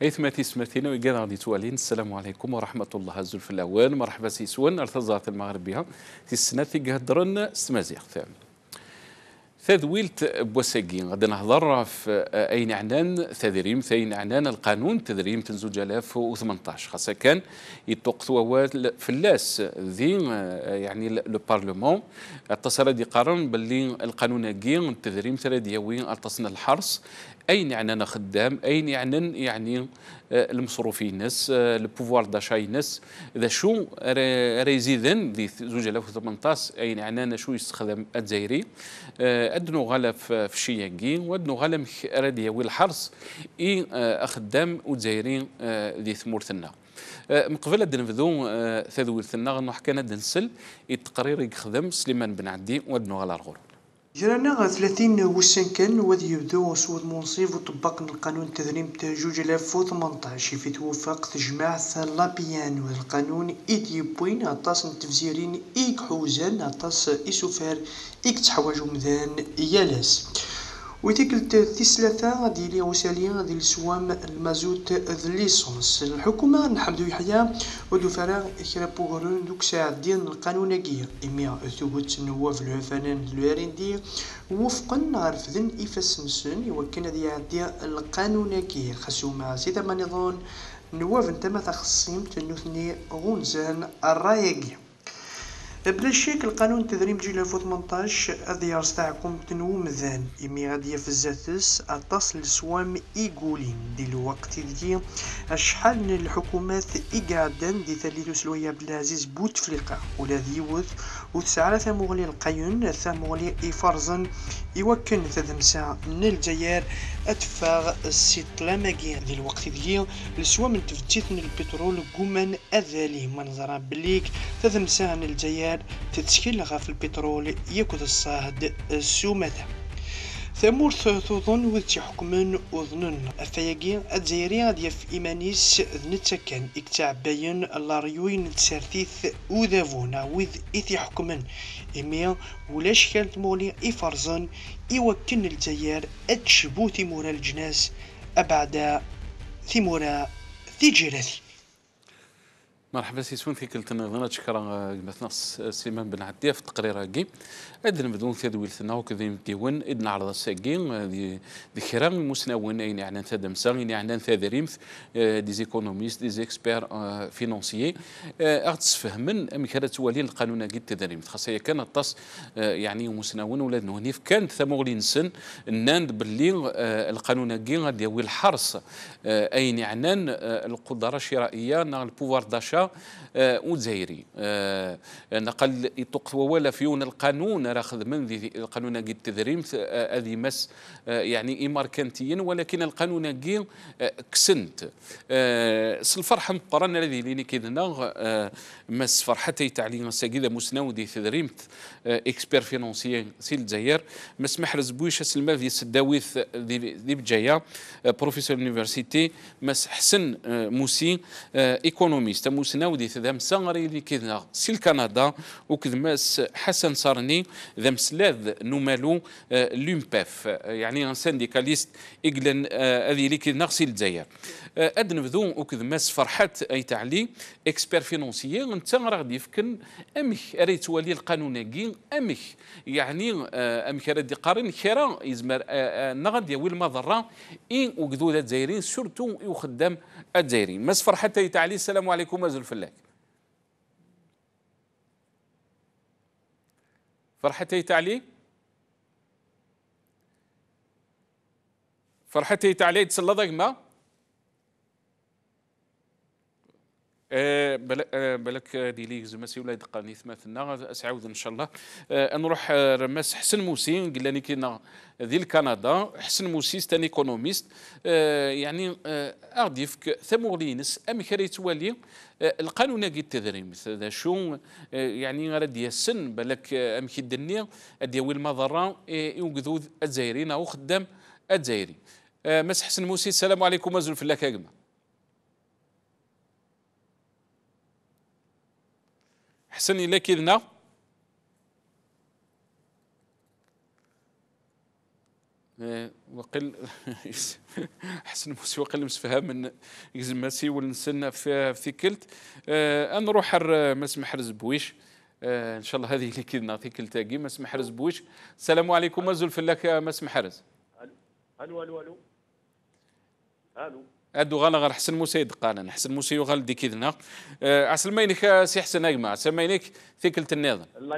ايثماتي سمرتينا ويقال غادي توالين. السلام عليكم ورحمه الله زلف الاوان. مرحبا سيسون ارتزات المغربيه في السنه في قهدرن ستمازيغ ثذويلت بوساقي غادي نهضر في اين عنان تدريم ثين عنان القانون تدريم تنزوج 2018 خاصة كان يتوقتوا فلاس ذي يعني لو بارلمون اتصل دي قرن باللي القانون كي التدريم ترى دياوي اتصلنا الحرس اين عنان خدام اين عنان يعني المصروفين الناس البوفوار داشاي الناس اذا شو ريزيدن دي زوج 2018 اين عنان شو يستخدم الجزائري ادنو غالا في الشياكي وادنو غالا راديا والحرص اي اخدام وجزائريين ذي ثمورتنا من قبل أن نبدو تذويرتنا غنحكينا دنسل التقرير يخدم سليمان بن عدي وادنو غالا الغرور. جرانا 30 وسن كان وذي يبدو سود منصيف وطبق القانون التدريم جوج 2018 في توفق جماعة لابيان والقانون إيديبوين عطاس التفزيرين إيك حوزان عطاس إسوفار إيك تحواجو مذان يالاس وتيك الثلاثة ديالي وساليا ديال السوام المازوت ليسونس الحكومة نحمدو يحيى ودو فراغ إكرا بوغرون دوك ساعة ديال القانون كيا إميا ثبوت نواف الفنان الوارندي وفقا عرفدن إفاس نسن يوكن دي عدي القانون كيا خسو مع سيدا منظون نواف انتما تخصيم تنوثني غونزان الرايقي بلا شك القانون التدريم جيل 2018 أذيار تاعكم تنو مذان إمي غادي يفزاتس أتصل السوام إيقولين دي الوقت دي أشحال من الحكومات إقعدان دي ثالث سلوية بالعزيز بوتفليقة ولا ذيوث وتسعى ثمغلي القيون ثمغلي إفرزن يوكن تدمسا من الجيار أدفاغ السيطلاماكي دي الوقت دي السوام تفتيت من البترول قومان أذالي منظرا بليك تدمسا من الجيار تتشكيل في البترول يكود الصهد السومة ثمورث تظن وذي حكمن وظنن الثياقي الجزائري غادي في إيمانيس نتسكن إكتاع باين اللاريوين تسارتيث وذافونا وذ إثي حكمن إميا ولاش كانت مولي إفرزن إوكن الجزائر أتشبو ثمورا الجناس أبعد ثمورا ثجيرتي. مرحبا سيسون في كلتنا غنا شكرا مثلا سليمان بن عدي في التقرير هاكي ادنا بدون تدويل ثنا وكذا ديون ادنا عرض الساقين دي خيران المسناون اين يعني تدمسا يعني تدريمث دي زيكونوميست دي زيكسبير فينانسيي اغتسفهمن ام كانت ولي القانون كي التدريمث خاصه كان تص يعني مسناون ولا نونيف كانت ثمغلي نسن الناند باللي القانون كي غادي يوي الحرص اين يعني القدره الشرائيه البوفوار داشا وزيري نقل يتوقف ولا فيون القانون راخذ من ذي القانون قد تدريم هذه مس يعني إماركانتيا ولكن القانون قد كسنت الفرحة مقارنة الذي ليني كذا مس فرحتي تعليم السجيدة مسنودي تدريمت إكسبير فينانسيين سيل الجزائر مس محرز بويش سلما في السداويث ذي بجاية بروفيسور يونيفرسيتي مس حسن موسي إيكونوميست مسنودي ذم سانغري اللي كذا سيل كندا وكذا مس حسن صارني ذم سلاذ نومالو لومباف يعني سنديكاليست إجلن هذه اللي كذا نغسل الجزائر أدن بذو وكذا مس فرحت أي تعلي إكسبير فينانسيي أنت غادي يفكن أمك أريت ولي القانون كي أمك يعني أمك ردي قارن خيرا يزمر نغد يوي المضرة إن وكذو الجزائريين سورتو يخدم الجزائريين مس فرحت أي تعلي. السلام عليكم أزل فلاك فرحتي تعلي فرحتي تعلي تسلطك ما بالك ديلي زماسي ولا يدقاني ثماثنا اسعود ان شاء الله نروح رماس حسن موسي قال لي كنا ذي كندا حسن موسي ستان ايكونوميست يعني اغديفك ثمولينس ام كريت والي القانون كي التدريم هذا شو يعني غادي يسن بالك ام كيدني اديوي المضره يوقذو الجزائريين او خدام الجزائري مس حسن موسي. السلام عليكم ازول فلاك يا جماعه حسن إلا كذنا وقل حسن موسي وقل مسفهم من يزماسي والنسن في كلت نروح ما سمح بويش ان شاء الله هذه اللي كنا في كلتاكي ما سمح بويش. السلام عليكم ازول فلاك ما سمح رز. الو الو الو الو ادو غالا حسن موسى يدقانا حسن موسى يغال ديكيدنا عسل ماينك سي حسن اجمع عسل ماينك ثيكلت النظام. الله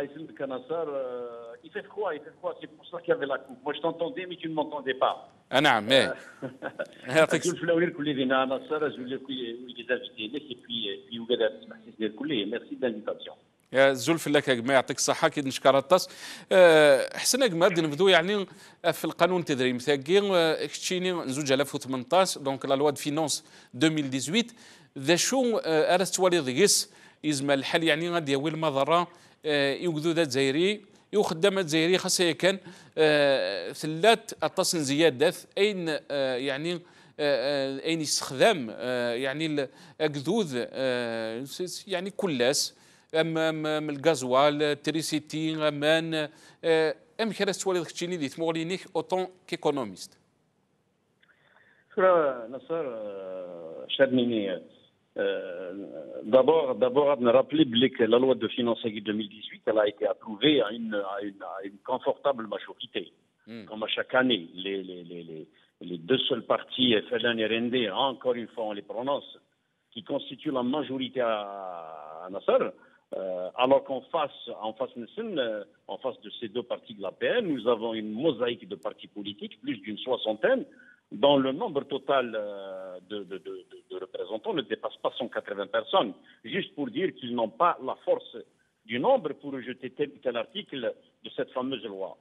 يسلمك نصر. Il fait froid, c'est pour ça qu'il y avait la coupe. Moi je t'entendais mais tu ne m'entendais pas. نعم يعطيك الصحة. الفلاوري الكل فينا نصر زول لي زافيتي et puis وقادر تسمح لي الكل. Merci de l'invitation. يا زول فلاك يا جماعه يعطيك الصحه كي نشكر الطاس حسن اجمع نبدو يعني في القانون التدريب ثاقي كتشيني زوج 2018 دونك لا لوا دو فينونس 2018 ذا شو ارست والي ضيس يزمى الحل يعني غادي يوي المضره يوكدو ذات زايري يخدم زايري خاصه كان ثلاث اطاس زيادات اين يعني اين استخدام يعني اكذوذ يعني كلاس ام الغازوال التريسيتي امان ام كرا سوالي كتشيني دي تمولينيك اوتون كيكونوميست. نصر شادني d'abord à me rappeler que la loi de finances 2018 elle a été approuvée à une confortable majorité. Comme à chaque année, les deux seuls partis, FLN et RND, encore une fois on les prononce, qui constituent la majorité à Nasser. Alors qu'en face de ces deux partis de l'APN, nous avons une mosaïque de partis politiques, plus d'une soixantaine, dont le nombre total de représentants ne dépasse pas 180 personnes. Juste pour dire qu'ils n'ont pas la force du nombre pour rejeter tel article de cette fameuse loi.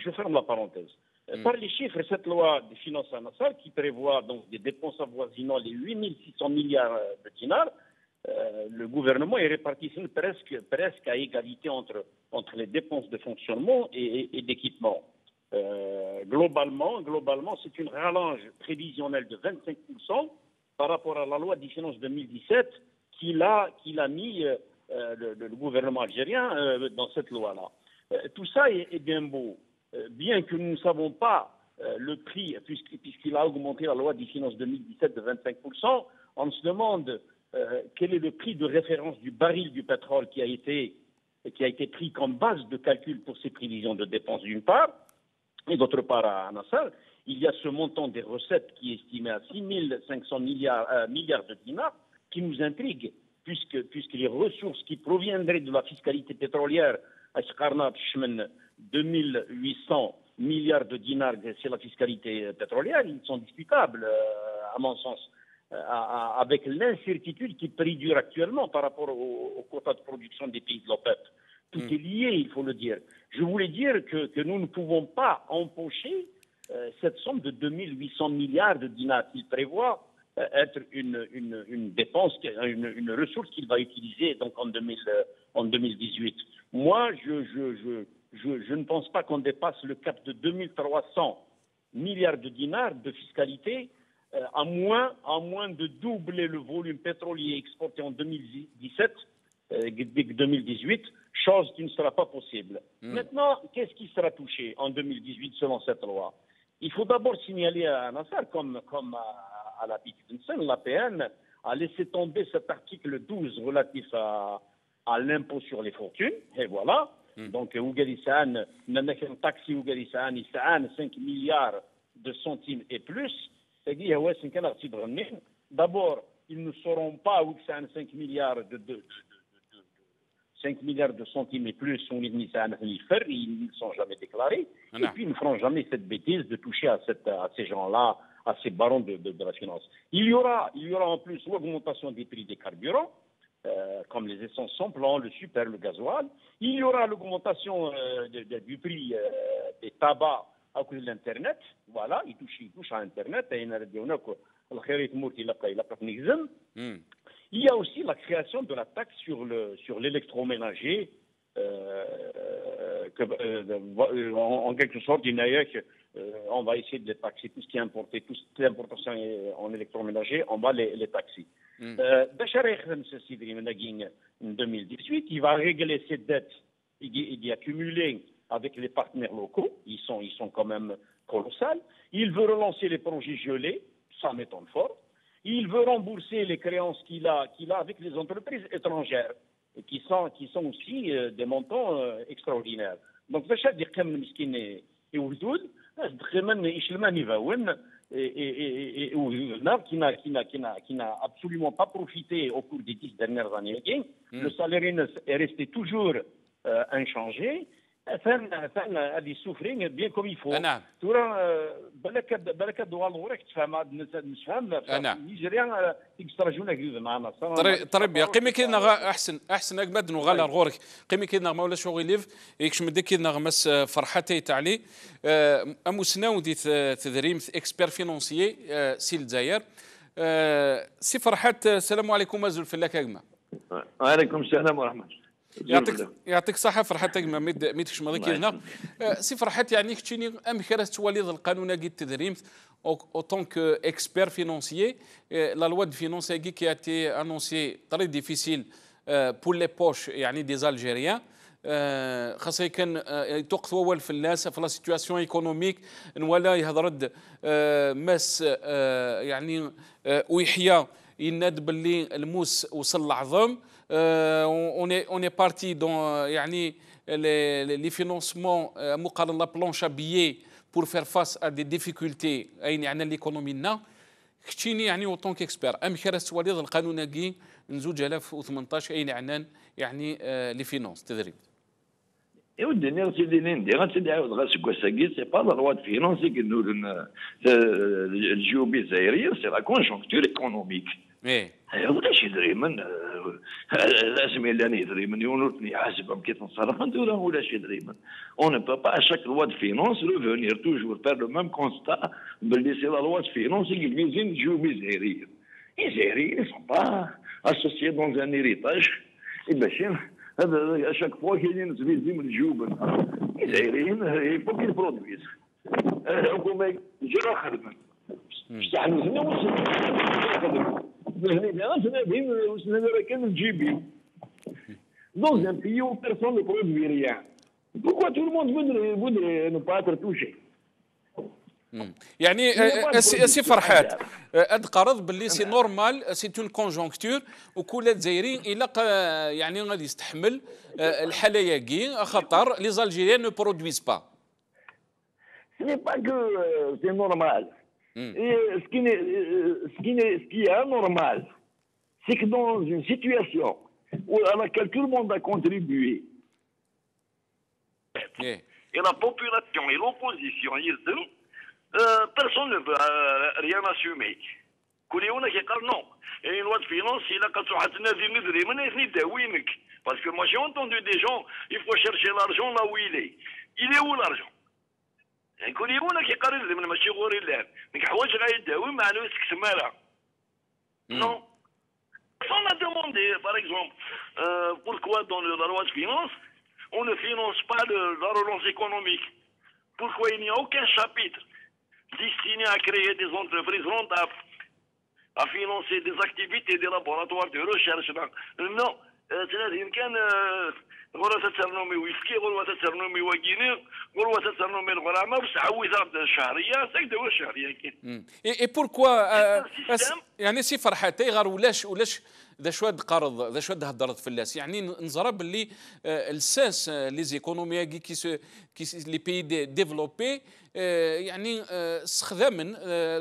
Je ferme la parenthèse. Par les chiffres, cette loi de finances à Nasser, qui prévoit donc des dépenses avoisinant les 8600 milliards de dinars, le gouvernement est réparti presque à égalité entre les dépenses de fonctionnement et d'équipement. Globalement, c'est une rallonge prévisionnelle de 25% par rapport à la loi des finances 2017 qu'il a mis le gouvernement algérien dans cette loi-là. Tout ça est bien beau, bien que nous ne savons pas le prix, puisqu'il a augmenté la loi des finances 2017 de 25%, on se demande quel est le prix de référence du baril du pétrole qui a été pris comme base de calcul pour ces prévisions de dépenses d'une part, et d'autre part à Nasser, il y a ce montant des recettes qui est estimé à 6500 milliards de dinars qui nous intrigue, puisque les ressources qui proviendraient de la fiscalité pétrolière à 2800 milliards de dinars, c'est la fiscalité pétrolière, ils sont discutables à mon sens. Avec l'incertitude qui perdure actuellement par rapport au quota de production des pays de l'OPEP. Tout est lié, il faut le dire. Je voulais dire que nous ne pouvons pas empocher cette somme de 2800 milliards de dinars qu'il prévoit être une dépense, une ressource qu'il va utiliser donc en 2018. Moi, je ne pense pas qu'on dépasse le cap de 2300 milliards de dinars de fiscalité à moins de doubler le volume pétrolier exporté en 2017 2018, chose qui ne sera pas possible. Maintenant, qu'est-ce qui sera touché en 2018 selon cette loi? Il faut d'abord signaler à Nasser, comme à la Pittensen, l'APN a laissé tomber cet article 12 relatif à l'impôt sur les fortunes, et voilà. Donc, Ougarissan, un taxi Ougarissan, il 5 milliards de centimes et plus. D'abord, ils ne sauront pas où c'est 5 milliards de 5 milliards de centimes et plus, ils ne sont jamais déclarés. Et puis, ils ne feront jamais cette bêtise de toucher à ces gens-là, à ces barons de la finance. Il y aura en plus l'augmentation des prix des carburants, comme les essences simples, le super, le gasoil. Il y aura l'augmentation du prix des tabacs à cause de l'Internet. Voilà, il touche à Internet. Il y a aussi la création de la taxe sur l'électroménager, en quelque sorte, on va essayer de les taxer, tout ce qui est importé, toute l'importation en électroménager, on va les taxer. En 2018, il va régler ses dettes, il est accumulé avec les partenaires locaux, ils sont quand même colossal. Il veut relancer les projets gelés, ça m'étonne fort. Il veut rembourser les créances qu'il a avec les entreprises étrangères, qui sont aussi des montants extraordinaires. Donc, فاش هاد يقام المسكين يولدود تقريبا يشلمان يفاون qui n'a absolument pas profité au cours des 10 dernières années. Le salaire est resté toujours inchangé. هذه السوفرين بيان كوم يفو نعم ترى بالك الدول الغورك تفهم نفهم نيجيريا تكستراجونا كذا معنا طريب يا قيمي كينا احسن اجمد نغالا غورك قيمي كينا ما ولا شغل ليف يكش مدك كينا مس فرحتي تعلي امو سناو دي تدريم اكسبير فينونسيي سي الجزائر سي فرحات السلام عليكم ازول فلاك اجمع وعليكم السلام ورحمه الله يعطيك الصحة فرحتك ما ميتكش ماضيك هنا سي فرحات يعني كتشيني ام كراس تواليد القانون كي التدريم autant que expert financier la loi de finances qui a été annoncée très difficile pour les poches يعني des Algériens خاصة كان توقف أول في الناس في لا سيتواسيون ايكونوميك ولا يهضرد ماس يعني ويحيى يناد باللي الموس وصل العظم on est parti dans يعني les financements مقارنة la planche à billets pour faire face à des difficultés أين يعني l'économie لنا كتشيني يعني autant qu'expert أم خرس وليد القانون كي نزوج 2018 أين عنان يعني لي فينانس تدريب يودي نير سيدي ندي غنسيدي عاود غاسكو ساكي سي با لا لوا دو فينونسي كي نقولوا الجيوبي الجزائريه سي لا كونجونكتور ايكونوميك ولاش يدري من لازم يلاني يدري من يونوتني حاسب كيف نصرف نديرها ولاش يدري من اون ne peut pas à chaque loi de finance revenir toujours faire le même constat باللي سي لا لوا دو فينونسي كي فيزين الجيوبي الجزائريه الجزائريين ne sont pas associés dans un héritage باش هذا اشاك فوا كاينين تفيزي من الجيوب الجزائريين يفوك البرودويز الحكومه جرا خدمه بصح نزلنا dans un pays où personne ne produit rien. Pourquoi tout le monde voudrait ne pas être touché? يعني سي فرحات ادقرض باللي سي نورمال سي اون كونجونكتور وكل الجزائري الى يعني غادي يستحمل الحاله كي خاطر لي زالجيريان نو برودويز با Ce n'est pas que c'est normal. Ce qui est anormal, c'est que dans une situation à laquelle tout le monde a contribué, et la population et l'opposition, personne ne veut rien assumer. كلنا كيقال non. Et une loi de finance, il a quand on a dit parce que moi j'ai entendu des gens, il faut chercher l'argent là où il est. Il est où l'argent? كلنا كيقال لازم ماشي غوري اللعب، ديك حوايج غايداوي مع نفس كتماله. Non. On a demandé, par exemple, pourquoi dans la loi de finance, on ne finance pas la relance économique. Pourquoi il n'y a aucun chapitre destiné à créer des entreprises rentables, à financer des activités des laboratoires de recherche. Non, c'est-à-dire كان غرفة تسرنومي ويسكي غرفة تسرنومي وكيني غرفة تسرنومي الغرامة بس عويزة شهرية سيدة وشهرية كين. Et pourquoi يعني سي فرحتي غير ولاش ذا شويه قرض ذا شويه هضرت في اللاس يعني نزرى باللي الساس لي زيكونوميا كي لي بي ديفلوبي يعني استخدام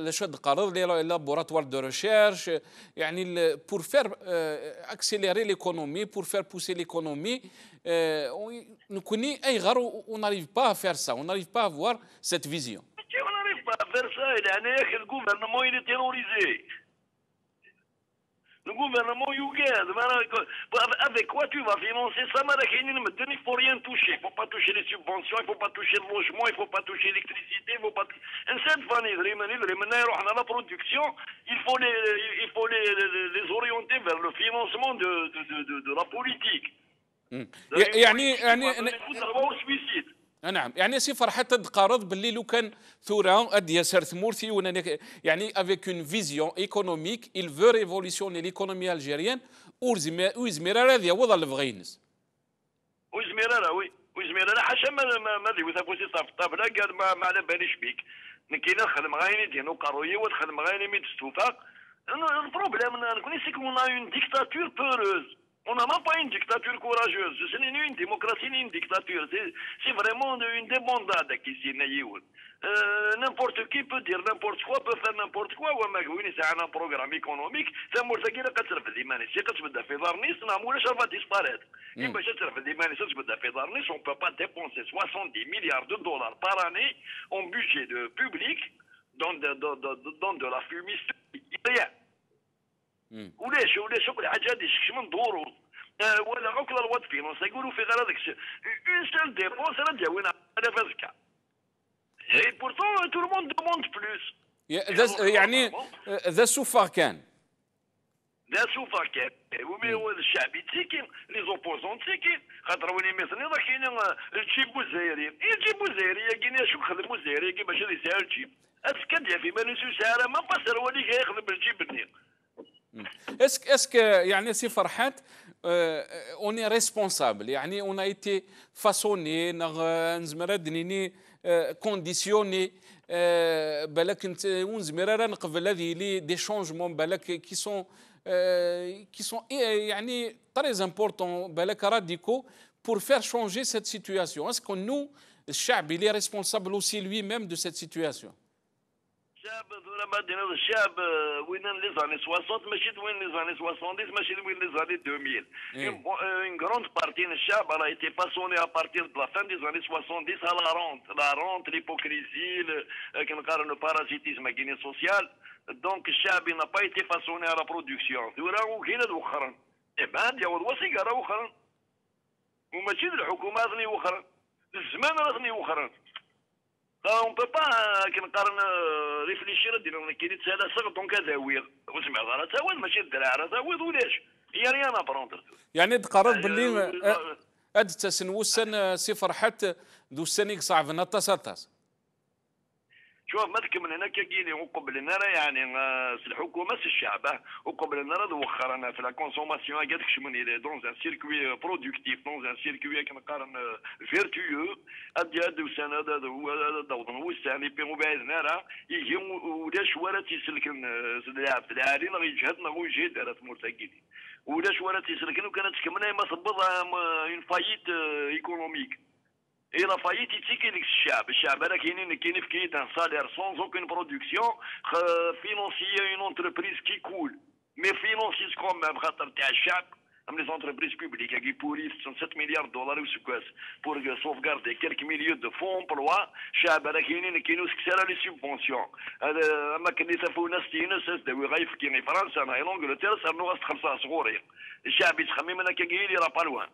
لا شويه قرض لي لابوراتوار دو ريشيرش يعني بور فير اكسيليري ليكونومي بور فير بوسي ليكونومي نكوني اي غير اون ناريف با فير سا اون ناريف با افوار سيت فيزيون اون ناريف با فير سا يعني يا اخي الغوفرنمون يلي تيروريزي. Le gouvernement yougaise, avec quoi tu vas financer ça? Il ne faut rien toucher. Il ne faut pas toucher les subventions, il ne faut pas toucher le logement, il ne faut pas toucher l'électricité, il ne faut pas toucher... la production, il faut les orienter vers le financement de la politique. نعم يعني سي فرحة تقارض باللي لو كان ثورة ادي ياسر ثمورتي يعني avec une vision économique il veut révolutionner l'économie algérienne وزميرة هذه وضع الفغينس وزميرة وي وزميل انا حاشا ما ذي وثاقوسي صاف الطابله قال ما على باليش بيك نكينا نخدم غايني ديالو قرويه ونخدم غايني ميت استوفاق. البروبليم نكون سي كون اون ديكتاتور بوروز. On n'a même pas une dictature courageuse. Ce n'est ni une démocratie ni une dictature. C'est vraiment une débandade qui s'y naïoul. N'importe qui peut dire n'importe quoi, peut faire n'importe quoi. C'est un programme économique. C'est un morceau qui est quatre fois d'imani. C'est quatre fois d'affaires. Ça va disparaître. Et bien, quatre fois d'imani, ça va d'affaires. On ne peut pas dépenser 70 milliards de dollars par année en budget public dans de la fumisterie. Rien. وليش كل حاجه هذه شكش من دورو ولا غوك لا لوا فينونس يقولوا في غير هذاك اون سول ديبونس راه داوينا على فازكا اي بورتون تو لو موند دوموند بلوس يعني ذا سوفا كان ومي الشعب يتسكن لي زوبوزون تسكن خاطر وين مثلا راه كاين الجيب الجزائري الجيب الجزائري كاين شو خدموا الجزائري باش يسال الجيب اسكن يا في مانيسو ساره ما باسر ولي يخدم الجيب النيل. Est-ce que يعني سي فرحات on est responsable يعني on a été façonné نزمر دنيني conditionné بالك انت ونزمر نقبل هذه لي دي شونجمون بالك qui sont يعني très importants بالك radicaux pour faire changer cette situation. Est-ce que nous الشعب il est responsable aussi lui-même de cette situation? الشعب ما دينا الشعب وين لي زاني 60 ماشي وين لي زاني 70 ماشي وين لي زاني 2000 une grande partie du chab a été façonnée à partir de la fin des années 70 à la rente, l'hypocrisie, le parasitisme social. Donc le chab n'a pas été façonné à la production. وكاين الاخرين بعد يا وصي راه اخرين وماشي الحكومه ثاني اخرين الزمان راه ثاني اخرين. On ne peut pas réfléchir à dire qu'il y a des donc à زاوية وسمع راه تاويل ماشي الدراع راه تاويل ولاش هي ريان ابروندر يعني تقرر باللي اد تسنوسن سي فرحات ذو السنيك صعب نتصاتص. شوف مالك من هناك كاين وقبل لنا يعني الحكومه الشعب وقبل لنا وخرنا في لا كونسوماسيون قالك شمن دون ان سيركوي برودكتيف دون ان سيركوي كنقارن فيرتيو ادي هذا وسنه هذا دون وساني بي وبعدنا راه يجي ولاش ورا تيسلكن في العالي غيجهدنا ويجهد راه مرتقلين ولاش ورا تيسلكن وكانت كمنا ما صبضها اون فايت ايكونوميك. Et la faillite ici qui est le chab là qui est un salaire sans aucune production financier une entreprise qui coule mais financier comme même خاطر تاع الشعب les entreprises publiques qui pourrissent 7 milliards de dollars ou quoi pour sauvegarder quelques milliers de fonds emploi الشعب là كاينين سكسر les subventions اما كنيسه فونا 60 داوي غايف كاين فرنسا انا انجلترا صار ناقص 5 صغوري الشعب يتخمم انا كاين راه بالوان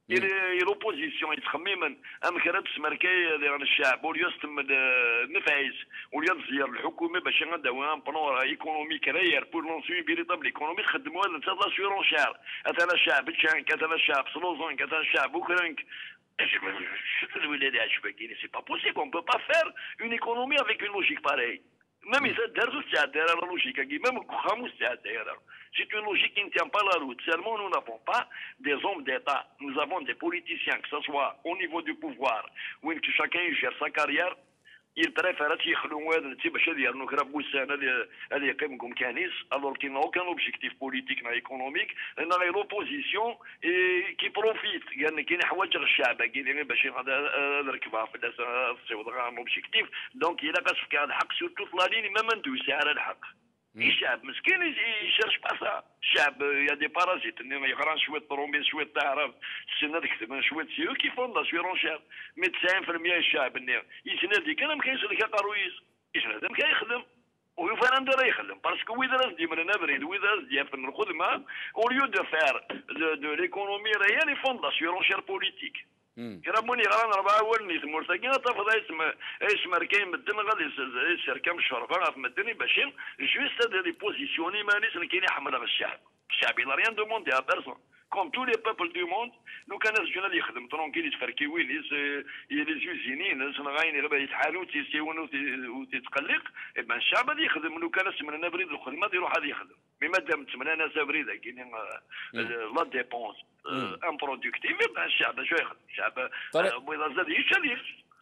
l'opposition يتخمم ام كانت تسمركي ديال الشعب وليستم النفايس وليزير الحكومه باش غنداو ان بلان ايكونوميك راير بور لونسي فيريتابل ايكونومي خدموها لتا لا سيرونشار اتانا الشعب تشانك اتانا الشعب سلوزون اتانا الشعب اوكرانك الولاد عجبك سي با بوسيبل اون بو با فير اون ايكونومي افيك اون لوجيك باراي même ils ont des la logique même c'est une logique qui ne tient pas la route. Seulement nous n'avons pas des hommes d'État, nous avons des politiciens, que ce soit au niveau du pouvoir ou que chacun gère sa carrière. Il préfère يخلو هذا التي باش يديروا كرابو السنه اللي يقيمكم كنيس alors qu'il n'a aucun objectif politique ni économique لان غير l'opposition qui profite يعني كاين حوايج الشعب كاين باش نركبها في التصويت غير l'objectif donc il a pas fait الحق sur toute la ligne même ندوسي على الحق. الشعب مسكين يشرش باسا الشعب يا دي بارازيت اللي يقرا شويه طرومبيل شويه تعرف السنه تكتب شويه سيو كيفون لا سيرونشير مي 90% الشعب اللي يسند كان ما كاينش اللي كارويس يسند ما كيخدم ويفرند راه يخدم باسكو ويدرس ديما نبريد ويدرس ديال الخدمه اوليو دو فير دو ليكونومي ريال يفون لا سيرونشير بوليتيك. كراموني غران 4 ولني مرتقين طفض اسم ركاين مدن غادي الشركه مشرفه في مدني باش جوست هذا لي بوزيسيوني مانيس كاين يحمل الشعب. الشعب لا ريان دوموندي ا بيرسون كوم تو لي بوبل دو موند لو كان الرجال اللي يخدم ترونكيل يتفركي ويليس لي زوزينين صنغاين غير يتحالوا تيسيون وتتقلق اما الشعب اللي يخدم لو كان سمنا بريد الخدمه يروح هذا يخدم مي مادام سمنا ناس بريده كاينين لا ديبونس امبرودكتيف يبقى الشعب شو يخدم الشعب بغى زاد يشري.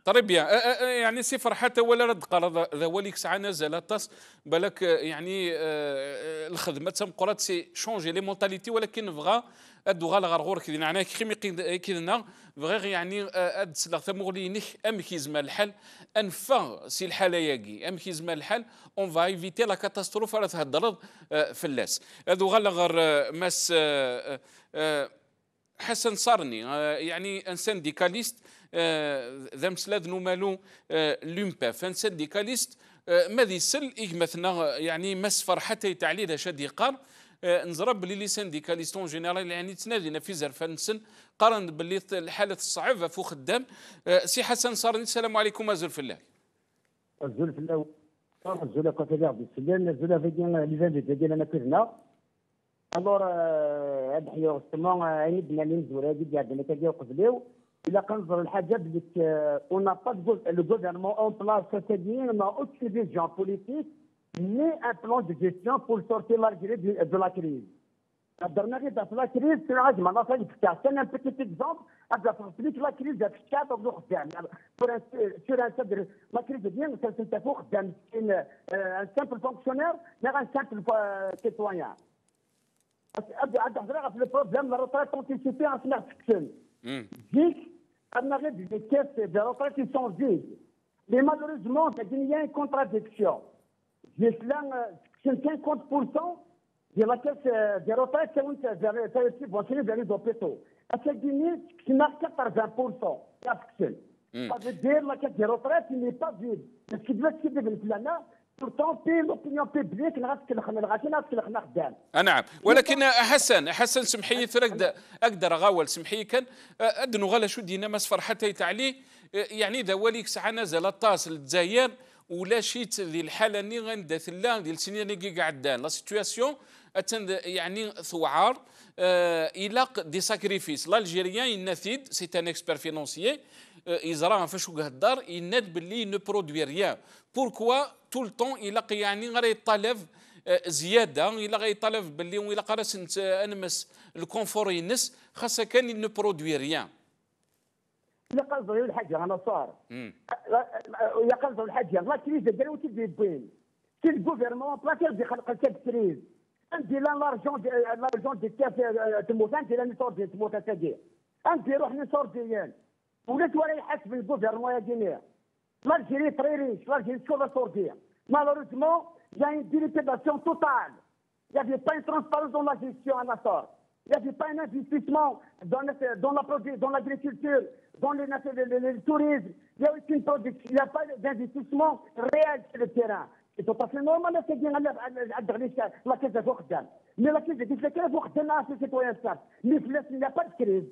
طري بيان يعني سفر حتى ولا رد قرار ذا وليك ساعه نزل طاس بالك يعني الخدمه تم قرات سي شونجي لي مونتاليتي ولكن بغى ادو غالا غرغور كذا معناه كيمي كذا بغى يعني اد سلاغ تمغلينيك ام كيزما الحل انفا سي الحاله ياكي ام كيزما الحل اون فا ايفيتي لا كاتاستروف راه تهضر في اللاس ادو غالا غير ماس حسن صارني يعني ان سانديكاليست ذا مسلاد نومالو لومباف ان سانديكاليست ماذي سل مثلا يعني مسفر حتى يتعلي ذا شاد يقار نزرب بلي لي سانديكاليست اون جينيرال يعني تنادينا في زرفانسن قارن باللي الحاله الصعيبه فوق خدام سي حسن صارني السلام عليكم ازول في الله ازول في الله ازول كوتي عبد السلام ازول في لي زانفيتي ديالنا كلنا الور هاد حيو السمون عيني بنا اللي نزور هادي عندنا كاجي وقبليو إلا كنظر الحاجة بلي on n'a pas le gouvernement en place, c'est-à-dire on n'a aucune vision politique ni un plan de gestion pour sortir l'Algérie de la crise. درنا غير في لا كريز في العجم ما صافي فتح انا بيتيت اكزومبل ابدا في لا كريز فتح دو خدام سور ان صدر لا كريز ديال انت فوق خدام ان سامبل فونكسيونير لا ان سامبل سيتويان ابدا هضره في البروبليم لا روتريت انتيسيبي اسمع تكسل جيك on arrive des caisses de retraite qui sont vides. Mais malheureusement, il y a une contradiction. C'est 50% de la caisse de retraite c'est subventionné vers les hôpitaux. À cette Guinée, c'est 80%. Ça veut dire que la caisse de retraite n'est pas vide. Ce qui doit se faire dans pourtant l'opinion publique نعم ولكن حسن سمحي اقدر اغاول سمحي كان ادنو غالا شو دينا مسفر حتى يتعلي يعني ذا وليك ساعه نزل الطاس للجزائر ولا شيت ذي الحاله ني غندث لا ديال السنين اللي قاعدان لا سيتوياسيون يعني ثوعار إلاق دي ساكريفيس l'Algérien ينثيد سي ان اكسبير فينونسيي يزرع فاش الدار يناد باللي نو برودوي ريان بوركوا تو الطون إلاق يعني غير يطالب زياده الا غيطالب باللي الا قراس انمس الكونفور ينس خاصه كان نو برودوي ريان الا قصدوا الحاجه انا صار يا قصدوا الحاجه لا كريز داروا تبي بين سي الغوفرمون بلاصه دي خلق الكريز عندي لارجون دي كاف تموتان ديال نصور ديال تموتان تاجي عندي روح نصور ديال ولات ولا يحسب الغوفرمون يا جينيا l'Algérie très riche, l'Algérie sur la sortie. Malheureusement, il y a une dilapidation totale. Il n'y avait pas une transparence dans la gestion à la sorte. Il n'y avait pas un investissement dans l'agriculture, dans le tourisme. Il n'y a aucune production, il n'y a pas d'investissement réel sur le terrain. C'est tout à fait normal de se dire la crise de Foukhdan. Mais la crise de Foukhdan, c'est les citoyens savent. Mais il n'y a pas de crise.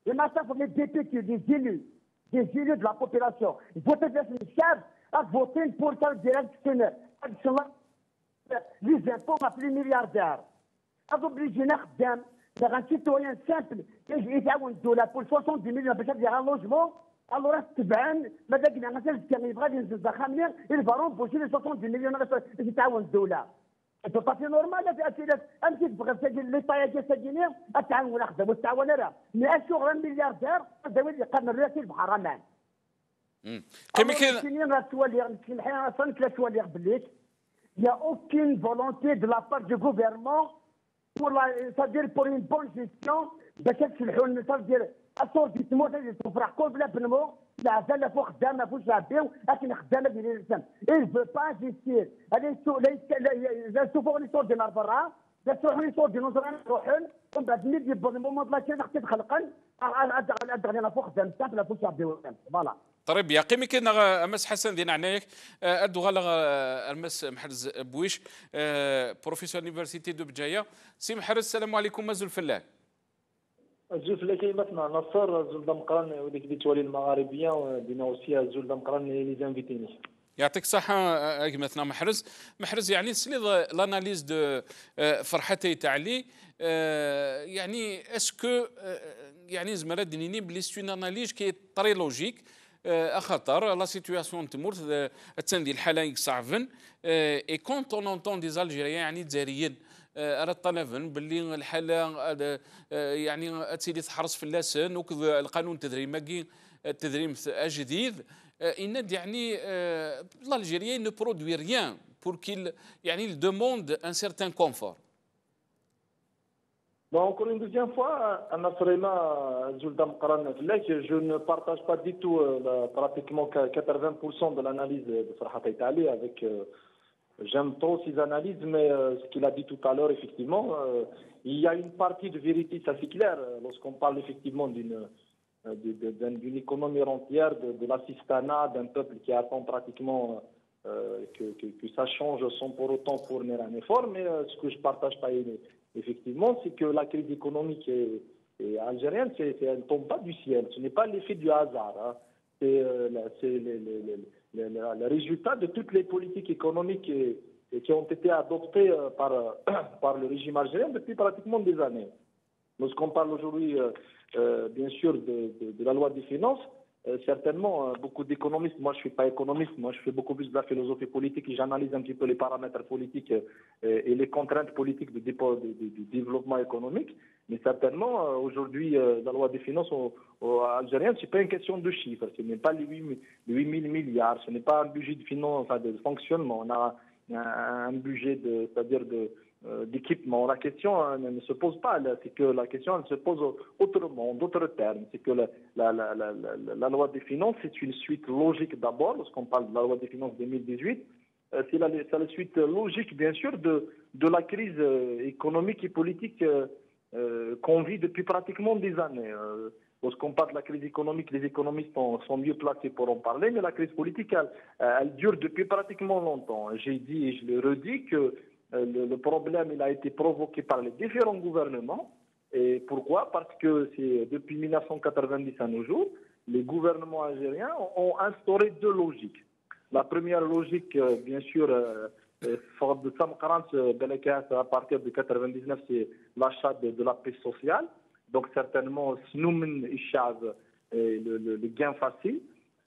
Il y en a ça pour les députés, des élus de la population. Il faut être chef à voter pour ça direct. Les impôts appelés milliardaires. À obliger un citoyen simple qui est $1 pour 70 millions باش يدير un logement. Alors تبعن ماذا قلنا مثلا كان يبغى ينزل ضخاميا يلفرون بوشي 70 مليون يتعاون الدولة. C'est pas normal أنت تبغى ليطا يجي سجنين التعاون أخذ والتعاون راه mais الشغل ملياردير هذا اللي قام الرئاسي بحرمان. كما كاين il n'y a aucune volonté de la part du gouvernement c'est-à-dire pour une bonne gestion باش يصلحوا المسار ديال الصور ديال تموت اللي تفرح كل بلا بنمو لا زال فوق خدامه فوق شعبي لكن خدامه ديال الانسان il veut pas investir لا يشوفوا لي صور ديال برا لا تروحوا لي صور ديال نصران يروحون ومن بعد ملي يبغوا المومون لا كاين حتى تخلقن على فوق خدام لا فوق شعبي فوالا طيب يا قيمي كاين امس حسن دينا عنايك ادو غالا امس محرز بويش بروفيسور يونيفرسيتي دو بجايه سي محرز السلام عليكم مازال فلاك الزول في كلمتنا نصر زول دمقران وديك التوالي المغاربيه ودينا اوسي زول دمقران لي زانفيتيني يعطيك الصحة أجمتنا محرز يعني سلي لاناليز دو فرحتي تعلي يعني اسكو يعني زمرا دينيني بلي سي اون اناليز كي طري لوجيك خاطر لا سيتوياسيون تمور تسندي الحاله صعفن اي كونت اون اونتون دي الجيريان يعني الجزائريين على الطنافن باللي الحاله يعني تسيدي تحرص في اللسان وكذ القانون التدريم الجديد ان يعني l'Algérien ne produit rien pour qu'il يعني il demande un certain confort. Bon, encore une deuxième fois, je ne partage pas du tout pratiquement 80% de l'analyse de Farhat Aitali avec j'aime trop ses analyses, mais ce qu'il a dit tout à l'heure, effectivement, il y a une partie de vérité, ça c'est clair, lorsqu'on parle effectivement d'une économie rentière, de l'assistanat, d'un peuple qui attend pratiquement que ça change sans pour autant fournir un effort, mais ce que je ne partage pas effectivement, c'est que la crise économique algérienne, elle ne tombe pas du ciel, ce n'est pas l'effet du hasard, hein. C'est le résultat de toutes les politiques économiques qui ont été adoptées par le régime algérien depuis pratiquement des années. Lorsqu'on parle aujourd'hui, bien sûr, de la loi des finances, certainement, beaucoup d'économistes, moi je ne suis pas économiste, moi je fais beaucoup plus de la philosophie politique et j'analyse un petit peu les paramètres politiques et les contraintes politiques du développement économique. Mais certainement, aujourd'hui, la loi des finances algérienne, ce n'est pas une question de chiffres, ce n'est pas les 8 000 milliards, ce n'est pas un budget de finance, enfin, de fonctionnement, on a un budget d'équipement. La question ne se pose pas, c'est que la question elle se pose autrement, en d'autres termes. C'est que la loi des finances, c'est une suite logique d'abord, lorsqu'on parle de la loi des finances 2018, c'est la suite logique, bien sûr, de la crise économique et politique qu'on vit depuis pratiquement des années. Lorsqu'on parle de la crise économique, les économistes sont mieux placés pour en parler, mais la crise politique, elle dure depuis pratiquement longtemps. J'ai dit et je le redis que le problème il a été provoqué par les différents gouvernements. Et pourquoi? Parce que c'est depuis 1990 à nos jours, les gouvernements algériens ont instauré deux logiques. La première logique, bien sûr, de Samkarant, à partir de 1999, c'est l'achat de la paix sociale. Donc certainement, Snoumen Ishav, le gain facile,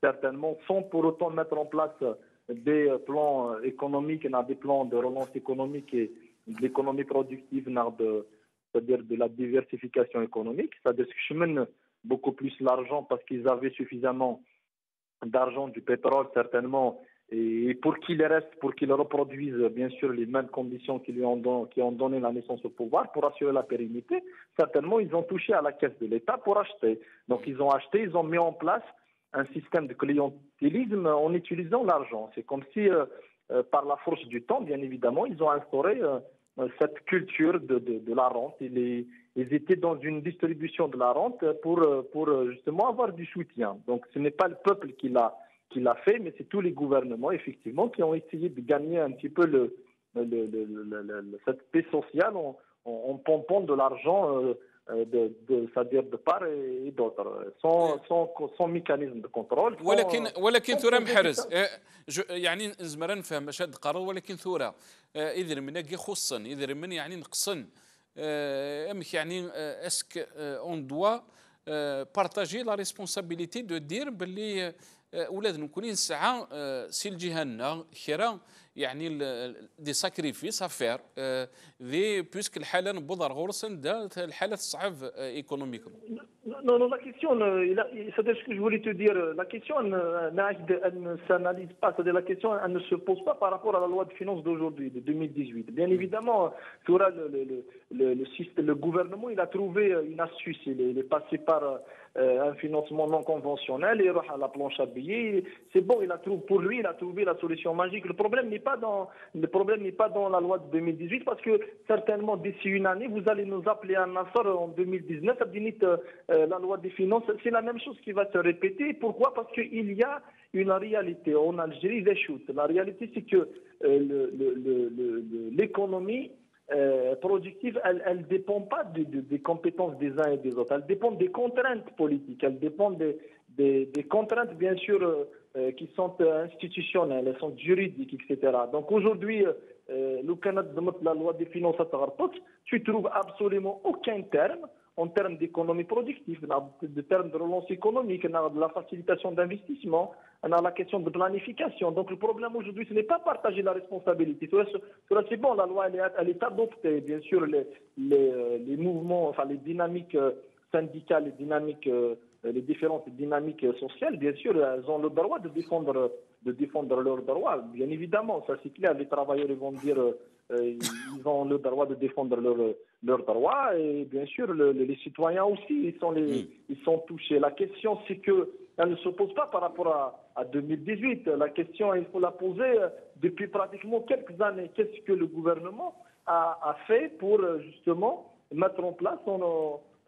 certainement sans pour autant mettre en place des plans économiques, des plans de relance économique et de l'économie productive, c'est-à-dire de la diversification économique. C'est-à-dire que je mène beaucoup plus l'argent parce qu'ils avaient suffisamment d'argent, du pétrole certainement, et pour qu'il reste, pour qu'il reproduise bien sûr les mêmes conditions qui ont donné la naissance au pouvoir, pour assurer la pérennité, certainement ils ont touché à la caisse de l'État pour acheter. Donc ils ont acheté, ils ont mis en place un système de clientélisme en utilisant l'argent. C'est comme si, par la force du temps, bien évidemment, ils ont instauré cette culture de la rente. Ils étaient dans une distribution de la rente pour justement avoir du soutien. Donc ce n'est pas le peuple qui l'a fait, mais c'est tous les gouvernements, effectivement, qui ont essayé de gagner un petit peu cette paix sociale en pompant de l'argent, c'est-à-dire de part et d'autre, sans mécanisme de contrôle. ولكن ثورة محرز يعني زمرا نفهم شاد قرار ولكن ثورة إذا من خصا إذا من يعني نقصن أمك يعني اسك اون دوا بارتاجي لا ريسبونسابيلتي دو دير باللي ولاد نكونين ساعة سي الجهة خيرا يعني دي ساكريفيس افير دي بويسك الحالة نبوض غورسن دا الحالة تصعب ايكونوميكم. Non, la question, c'est ce que je voulais te dire, la question, elle ne s'analyse pas, c'est-à-dire la question, elle ne se pose pas par rapport à la loi de finances d'aujourd'hui, de 2018. Bien évidemment, le gouvernement, il a trouvé une astuce, il est passé par un financement non conventionnel, il à la planche à billets, c'est bon, pour lui, il a trouvé la solution magique. Le problème n'est pas dans la loi de 2018, parce que certainement, d'ici une année, vous allez nous appeler à Nassar en 2019, la loi des finances, c'est la même chose qui va se répéter. Pourquoi? Parce qu'il y a une réalité en Algérie des chutes. La réalité, c'est que l'économie productive, elle ne dépend pas des compétences des uns et des autres. Elle dépend des contraintes politiques. Elle dépend des contraintes, bien sûr, qui sont institutionnelles, elles sont juridiques, etc. Donc aujourd'hui, la loi des finances, tu trouves absolument aucun terme en termes d'économie productive, de termes de relance économique, de la facilitation d'investissement, la question de planification. Donc le problème aujourd'hui, ce n'est pas partager la responsabilité. C'est bon, la loi elle est adoptée. Bien sûr, les mouvements, enfin les dynamiques syndicales, les différentes dynamiques sociales, bien sûr, elles ont le droit de défendre leurs droits. Bien évidemment, ça c'est clair. Les travailleurs vont dire ils ont le droit de défendre leurs droits, et bien sûr les citoyens aussi ils sont touchés. La question c'est que elle ne se pose pas par rapport à 2018. La question, il faut la poser depuis pratiquement quelques années. Qu'est-ce que le gouvernement a fait pour justement mettre en place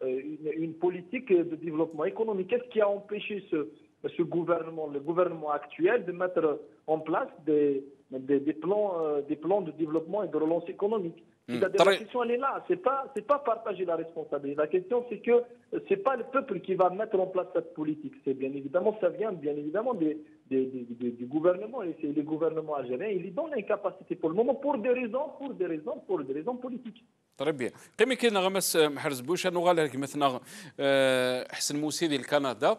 une politique de développement économique? Qu'est-ce qui a empêché ce gouvernement, le gouvernement actuel, de mettre en place des plans de développement et de relance économique? C'est-à-dire, la question elle est là, c'est pas partager la responsabilité. La question c'est que c'est pas le peuple qui va mettre en place cette politique. C'est bien évidemment, ça vient bien évidemment du gouvernement, et c'est le gouvernement algérien. Il est dans l'incapacité pour le moment pour des raisons politiques. طيب بيان قيمة كاين غمس محرز بوش انو غالا لك مثلا حسن موسي ديال كندا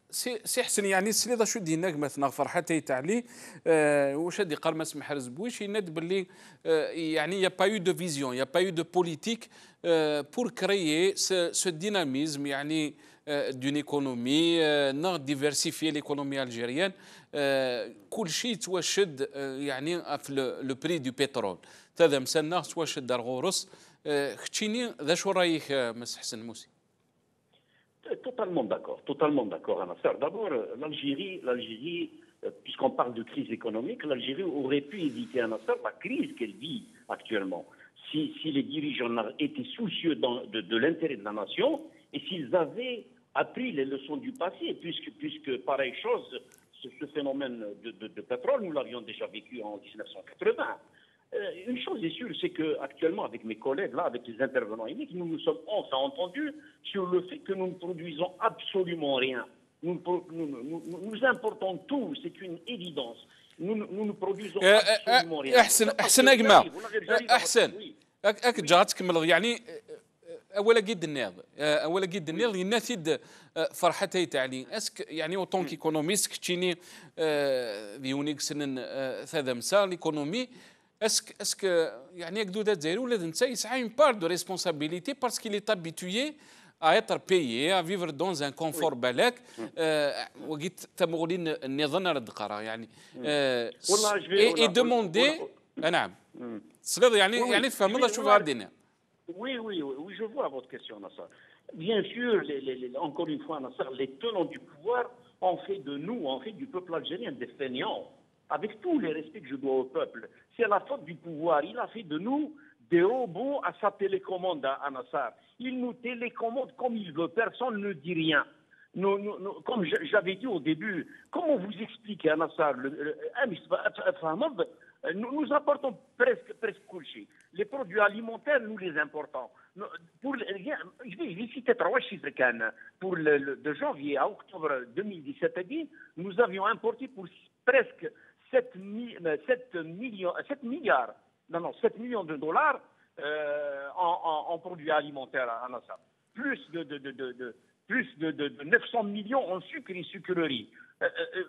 سي حسن يعني السليضه شو ديناك مثلا فرحتي تعلي واش هادي قال ما محرز بوش يناد باللي يعني يا با يو دو فيزيون يا با يو دو بوليتيك بور كريي سو ديناميزم يعني دون ايكونومي نغ ديفيرسيفي ليكونومي الجيريان كل شيء توشد يعني في لو بري دو بترول هذا مسنا توشد الغورس ختشيني ذا شو رايك مس حسن موسي؟ Totalement d'accord, Anasser. D'abord, l'Algérie, puisqu'on parle de crise économique, l'Algérie aurait pu éviter, Anasser, la crise qu'elle vit actuellement. Si les dirigeants étaient soucieux de l'intérêt de la nation et s'ils avaient appris les leçons du passé, puisque pareille chose, ce phénomène de pétrole, nous l'avions déjà vécu en 1980. Une chose est sûre, c'est qu'actuellement, avec mes collègues, là, avec les intervenants uniques, nous nous sommes enfin entendus sur le fait que nous ne produisons absolument rien. Nous importons tout, c'est une évidence. Nous ne produisons absolument rien. أحسن أجمع أحسن أك جاتك من يعني أولا قد النيض ينافد فرحتي تعلي اسك يعني اوطون كيكونوميست كتشيني ديونيك سنن ثاذا مسا ليكونومي Est-ce que يعني يقدر تزاير ولا نتا يسعى une part de responsabilité parce qu'il est habitué à être payé à vivre dans un confort بالك وقيت تمغولين النظام رد قرا يعني et demander نعم صغير يعني تفهم الله شوف عندنا. Oui, je vois votre question, Nassar. Bien sûr, encore une fois, Nassar, les tenants du pouvoir ont fait du peuple algérien des fainéants. Avec tous les respects que je dois au peuple, c'est la faute du pouvoir. Il a fait de nous des robots à sa télécommande à Nassar. Il nous télécommande comme il veut, personne ne dit rien. Comme j'avais dit au début, comment vous expliquer à Nassar, nous apportons presque couché. Les produits alimentaires, nous les importons. Je vais citer trois chiffres. Pour de janvier à octobre 2017, nous avions importé pour presque 7 millions de dollars en produits alimentaires à Nassar. Plus de 900 millions en sucre et sucreries.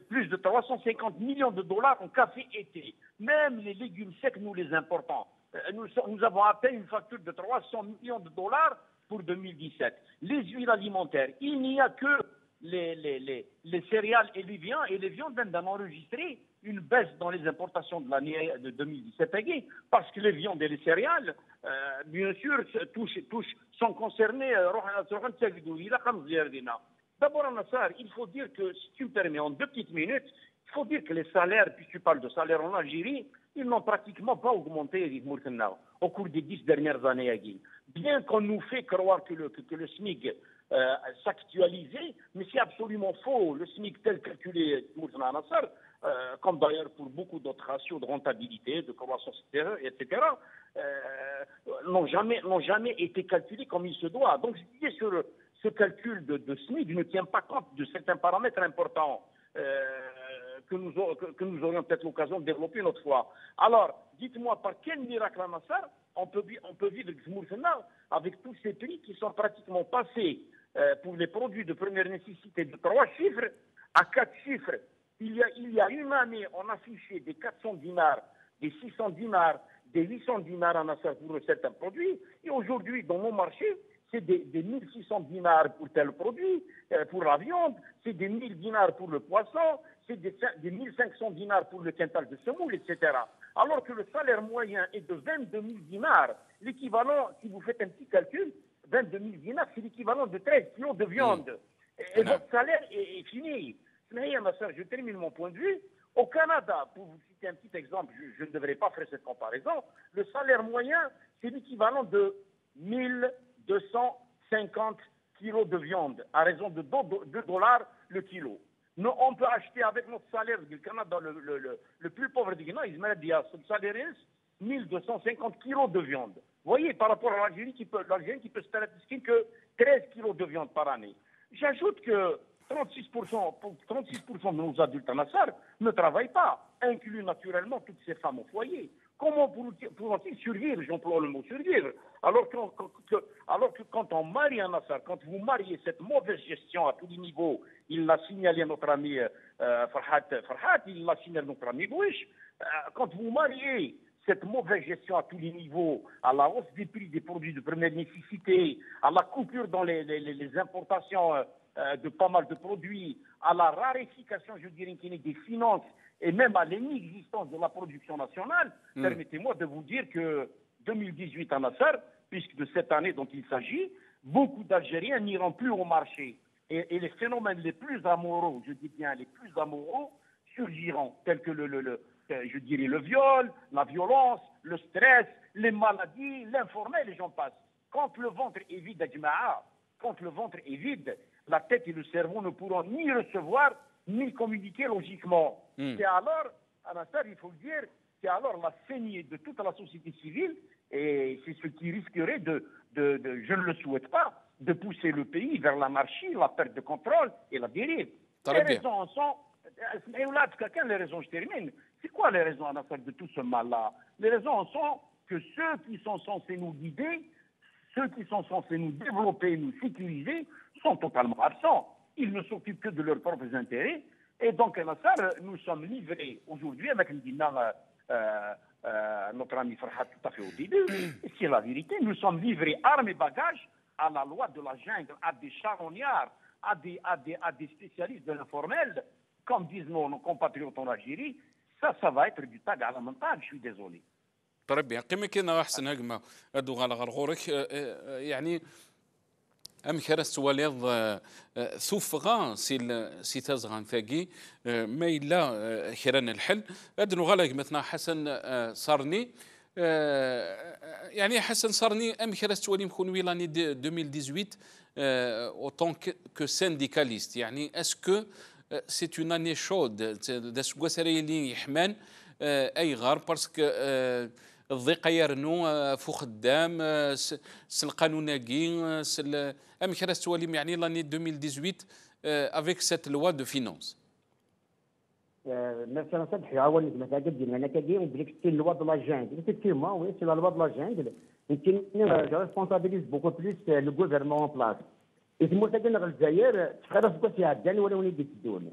Plus de 350 millions de dollars en café et thé. Même les légumes secs, nous les importons. Nous avons atteint une facture de 300 millions de dollars pour 2017. Les huiles alimentaires, il n'y a que les céréales et les viandes viennent d'en enregistrer une baisse dans les importations de l'année de 2017 parce que les viandes et les céréales, bien sûr, sont concernées. D'abord, Nassar, il faut dire que, si tu me permets, en 2 petites minutes, il faut dire que les salaires, puisque tu parles de salaires en Algérie, ils n'ont pratiquement pas augmenté au cours des 10 dernières années. Bien qu'on nous fait croire que le SMIC s'actualisait, mais c'est absolument faux. Le SMIC tel calculé, Nassar, comme d'ailleurs pour beaucoup d'autres ratios de rentabilité, de croissance, etc., n'ont jamais été calculés comme il se doit. Donc, je disais sur ce calcul de SMIC ne tient pas compte de certains paramètres importants, que nous aurions peut-être l'occasion de développer une autre fois. Alors, dites-moi, par quel miracle à Nasser, on peut vivre avec tous ces prix qui sont pratiquement passés pour les produits de première nécessité de 3 chiffres à 4 chiffres. Il y a une année, on affichait des 400 dinars, des 600 dinars, des 800 dinars à Nasser pour certains produits. Et aujourd'hui, dans nos marchés, c'est des 1600 dinars pour tel produit, pour la viande, c'est des 1000 dinars pour le poisson, c'est des 1500 dinars pour le quintal de semoule, etc. Alors que le salaire moyen est de 22 000 dinars, l'équivalent, si vous faites un petit calcul, 22 000 dinars, c'est l'équivalent de 13 kilos de viande. Et votre salaire est fini. Je termine mon point de vue. Au Canada, pour vous citer un petit exemple, je ne devrais pas faire cette comparaison, le salaire moyen, c'est l'équivalent de 1250 kilos de viande, à raison de 2 dollars le kilo. Nous, on peut acheter avec notre salaire du Canada, le plus pauvre du Ghana, il a ce salaire 1250 kilos de viande. Vous voyez, par rapport à l'Algérie qui peut se permettre que 13 kilos de viande par année. J'ajoute que 36% de nos adultes à Nasser ne travaillent pas, inclus naturellement toutes ces femmes au foyer. Comment pourront-ils survivre? J'emploie le mot survivre. Alors que quand on marie à Nasser, quand vous mariez cette mauvaise gestion à tous les niveaux, il l'a signalé à notre ami Farhat, il l'a signalé à notre ami Bouich, quand vous mariez cette mauvaise gestion à tous les niveaux, à la hausse des prix des produits de première nécessité, à la coupure dans les importations de pas mal de produits, à la raréfication, je dirais, des finances et même à l'inexistence de la production nationale, permettez-moi de vous dire que 2018 à Nasser, puisque de cette année dont il s'agit, beaucoup d'Algériens n'iront plus au marché. Et les phénomènes les plus amoureux, je dis bien les plus amoureux, surgiront, tels que je dirais le viol, la violence, le stress, les maladies, l'informel, et j'en passe. Quand le ventre est vide, quand le ventre est vide, la tête et le cerveau ne pourront ni recevoir, ni communiquer logiquement. C'est alors, à Nasser, il faut le dire, c'est alors la saignée de toute la société civile, et c'est ce qui risquerait je ne le souhaite pas, de pousser le pays vers l'anarchie, la perte de contrôle et la dérive. Les raisons sont... Et là, les raisons, je termine. C'est quoi les raisons à Nasser de tout ce mal-là? Les raisons sont que ceux qui sont censés nous guider, ceux qui sont censés nous développer, nous sécuriser, sont totalement absents. Ils ne s'occupent que de leurs propres intérêts. Et donc, à Nasser, nous sommes livrés aujourd'hui avec une dynamique, notre ami Farhat tout à fait au début. Et c'est la vérité. Nous sommes livrés armes et bagages à la loi de la jungle, à des charognards, à des spécialistes de l'informel, comme disent nos compatriotes en Algérie. Ça va être du tag à la montagne, je suis désolé. Très bien. كما كاين احسن هكما هادو غالغورك يعني ام كراس تواليض ثوفغا سي تازغان ثاقي ما الا كران الحل ادنو غالك مثلا حسن صارني يعني حسن صارني ام كراس توالي مكون ويلاني 2018 autant que syndicaliste يعني اسكو c'est une année chaude داس كواسريلي يحمان اي غار باسكو الضيقه يرنو فو خدام القانوناكي ام كراس تواليم يعني لاني 2018 افيك سيت لوا دو فينونس مثلا صدحي عاوني مثلا قد انا كاين بليك سي لوا دو لا جانجل effectivement oui c'est la loi de la jungle يمكن je responsabilise beaucoup plus le gouvernement en place إذا مرتقلنا الجزائر تخرج فيها الداني ولا وليد الدول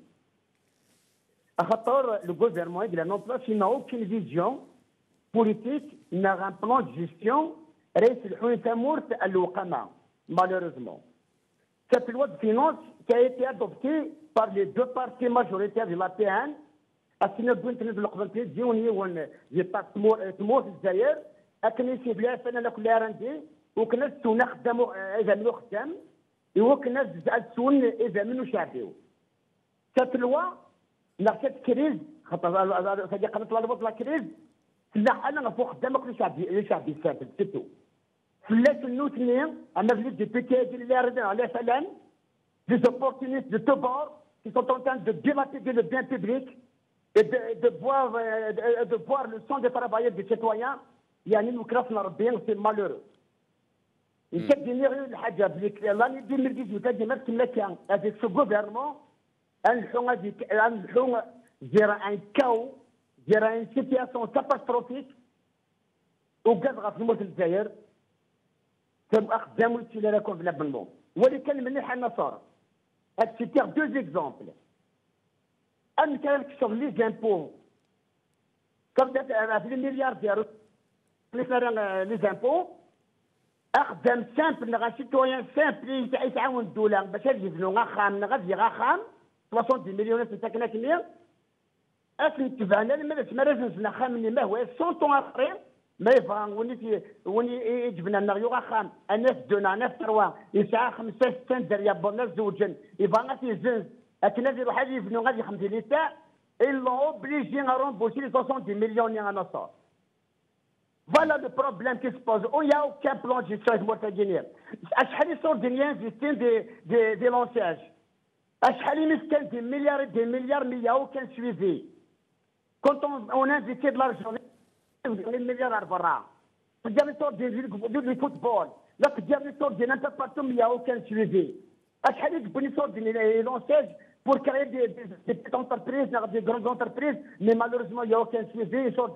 خاطر لو غوفرمون il a non place il n'a aucune vision politique il n'a un plan de gestion رئيس الحكومة تمورت الوقامة malheureusement cette loi de finance qui a été adoptée par les deux partis majoritaires de l'APN أسينا بنت نزل قبل ديوني ون يبقى تموت الجزائر أكن يسيب لها فانا كل رندي وكنا تونا خدامو إذا منو خدام وكنا تسون إذا منو شعبيو cette loi لا cette كريز خاطر صديقنا طلبت لا كريز لا انا فوق قدامك لشعبي السابق ستو فلاش النوتني انا في دي بيتي اللي ردنا على فلان des opportunistes de tous bords qui sont en train de dilapider le bien public et de boire le sang des travailleurs des citoyens يعني نكرفنا ربي c'est malheureux يكدني غير الحاجه بليك لاني 2018 تاجي نفس المكان هذاك سو غوفرمون نحو دير ان كاو دير ان سيتياسيون كاتاستروفيك وكاز غا في موت الجزائر تبقى خدام ولا لا كونفينابلمون ولكن مليح النصارى هاد سيتيغ دو زيكزومبل ان كان كسر لي زامبو كبدات في المليار ديالو لي زامبو اخدم سامبل غا سيتويان سامبل يتعاون الدوله باش يبنوا غا خام غادي غا خام 70 مليون ساكنه كمية اسم تبعنا ما لازم خامني ما هو 100 طون اخرين ما يبغى وني يجبنا لنا يوغا خام الناس دونا ناس تروا يسعى 5 6 دريا بوناس زوجين يبغى غادي يزنز لكن هذه روح غادي يبنوا غادي 5 ليتا ils l'ont obligé à rembourser les 70 millions en sort. Voilà le problème qui se pose. Il n'y a aucun plan de gestion mortaginière. أشحال يصور دنيا فيستين دي لونساج أشحال يمسكن des milliards mais il n'y a aucun suivi. Quand on investit de l'argent les milliards برا تجي يصور دي football لا تجي يصور دي n'importe partout mais il n'y a aucun suivi. أشحال يجبني يصور دي لونساج pour créer des petites entreprises, des grandes entreprises, mais malheureusement, il n'y a aucun suivi sur 100%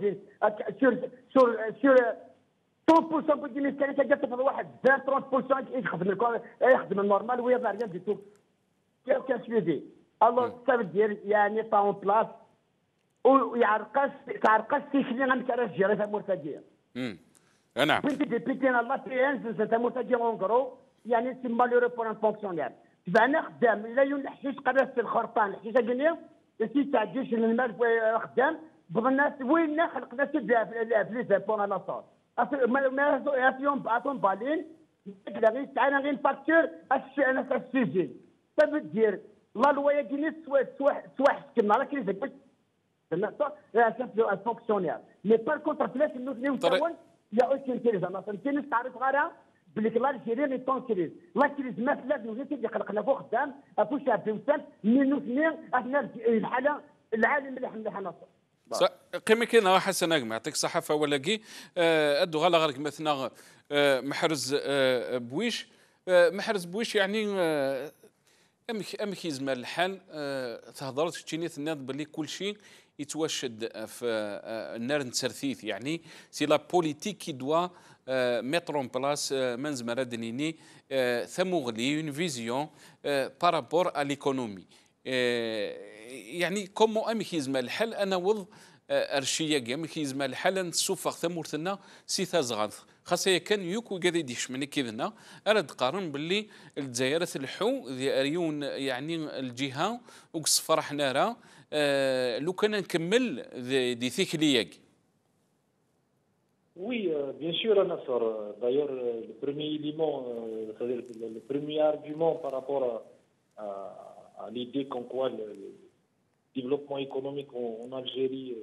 du ministère, c'est-à-dire 20-30% يخدم normal, oui, il n'y a rien du tout. Il n'y a aucun suivi. Alors, ça veut dire qu'il y a un État en place où il y a un سيخلي غنكرا جيري في مرتدية. نعم. كنت ديبيتي الله بيان في مرتدية اون غرو يعني سي مالورو بور ان فونكسيونير. تبعنا خدام الا يوم الحشيش قراس في الخرطان الحشيش قلنا سي تاع الجيش المال خدام بغينا وين خلقنا سي في لي زابون على صار ما فيهم عطون بالين لا غير تعالى غير فاكتور انا السيجي تبدير لا لوايا كيني سواح كما راه كاين زعما سامبل فونكسيونير مي بار كونتر بلاص نوصلوا تاون يا اوكي كاين زعما فهمتيني تعرف غير بليك لا الجيريان يطون كريز لا كريز ما فلاش نوزيتي اللي خلقنا فوق خدام افو شاب وسام مينو اثنين احنا الحاله العالم اللي حنا نصر قيمة كاينه حسن اجمع يعطيك الصحه فولاكي ادو غالا غير مثلا محرز بويش محرز بويش يعني امك يزمر الحال تهضرت تشيني الناس باللي كل شيء يتوشد في النار نتسرثيث يعني سي لا بوليتيك كي دوا mettre en place منزمر دنيني ثموغلي une vision par rapport à l'économie يعني كومو امك يزمر الحل انا وض ارشيه امك يزمر الحل نسوفق ثمورتنا سي ثازغانث خاصة كان يوكو قاعد يديش من كذا أرد قارن باللي الجزائر الحو ذي أريون يعني الجهة وقص فرحنا راه لو كان نكمل دي ثيكلياك. Oui, bien sûr, Nassar. D'ailleurs, le premier élément, c'est-à-dire le premier argument par rapport à l'idée qu'en quoi le développement économique en Algérie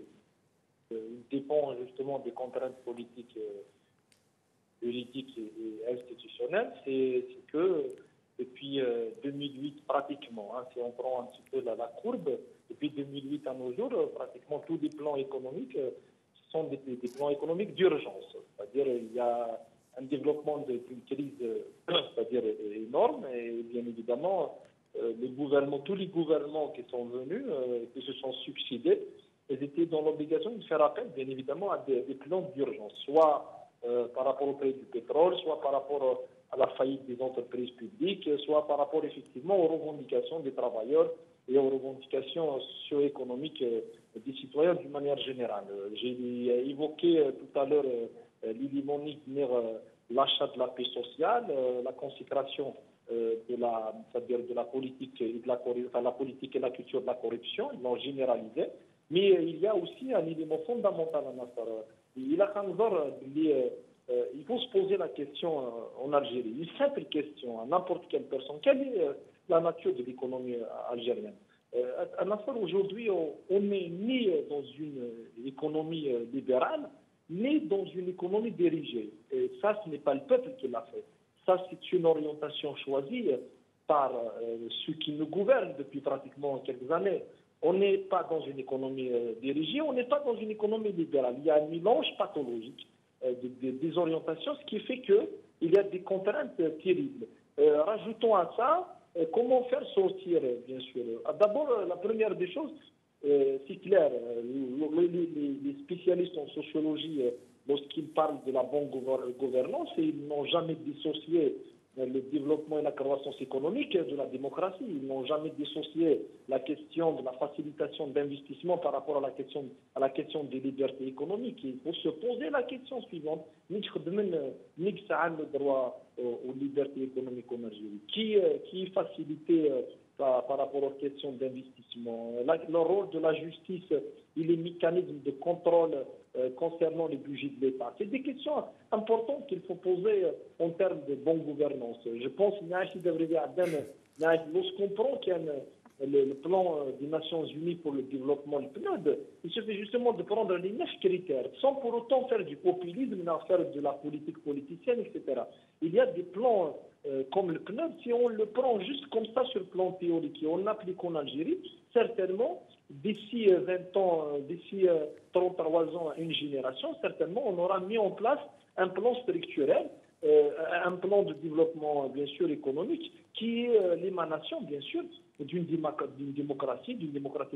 dépend justement des contraintes politiques, juridiques et institutionnelles, c'est que depuis 2008 pratiquement, si on prend un petit peu la courbe, depuis 2008 à nos jours, pratiquement tous les plans économiques sont des plans économiques d'urgence. C'est-à-dire il y a un développement d'une crise c'est-à-dire énorme et bien évidemment tous les gouvernements qui sont venus, qui se sont succédés, ils étaient dans l'obligation de faire appel bien évidemment à des plans d'urgence, soit par rapport au prix du pétrole, soit par rapport à la faillite des entreprises publiques, soit par rapport effectivement aux revendications des travailleurs et aux revendications socio-économiques des citoyens d'une manière générale. J'ai évoqué tout à l'heure l'élément l'achat de la paix sociale, la consécration c'est-à-dire de la politique et de la politique et la culture de la corruption, ils l'ont généralisé. Mais il y a aussi un élément fondamental à Nassar. Il faut se poser la question en Algérie, une simple question à n'importe quelle personne. Quelle est la nature de l'économie algérienne? À Nassar, aujourd'hui, on n'est ni dans une économie libérale, ni dans une économie dirigée. Et ça, ce n'est pas le peuple qui l'a fait. Ça, c'est une orientation choisie par ceux qui nous gouvernent depuis pratiquement quelques années. On n'est pas dans une économie dirigée, on n'est pas dans une économie libérale. Il y a un mélange pathologique des orientations, ce qui fait qu'il y a des contraintes terribles. Rajoutons à ça, comment faire sortir, bien sûr. D'abord, la première des choses, c'est clair. Les spécialistes en sociologie, lorsqu'ils parlent de la bonne gouvernance, ils n'ont jamais dissocié le développement et la croissance économique de la démocratie. Ils n'ont jamais dissocié la question de la facilitation d'investissement par rapport à la question des libertés économiques. Il faut se poser la question suivante. Le droit aux libertés économiques en Algérie qui est facilité par rapport aux questions d'investissement. Le rôle de la justice et les mécanismes de contrôle concernant les budgets de l'État. C'est des questions importantes qu'il faut poser en termes de bonne gouvernance. Je pense lorsqu'on prend le plan des Nations Unies pour le développement, le PNUD, il suffit justement de prendre les 9 critères, sans pour autant faire du populisme, mais faire de la politique politicienne, etc. Il y a des plans comme le PNUD, si on le prend juste comme ça sur le plan théorique et on l'applique en Algérie, certainement, d'ici 20 ans, d'ici 33 ans à une génération, certainement, on aura mis en place un plan structurel, un plan de développement, bien sûr, économique, qui est l'émanation, bien sûr, d'une démocratie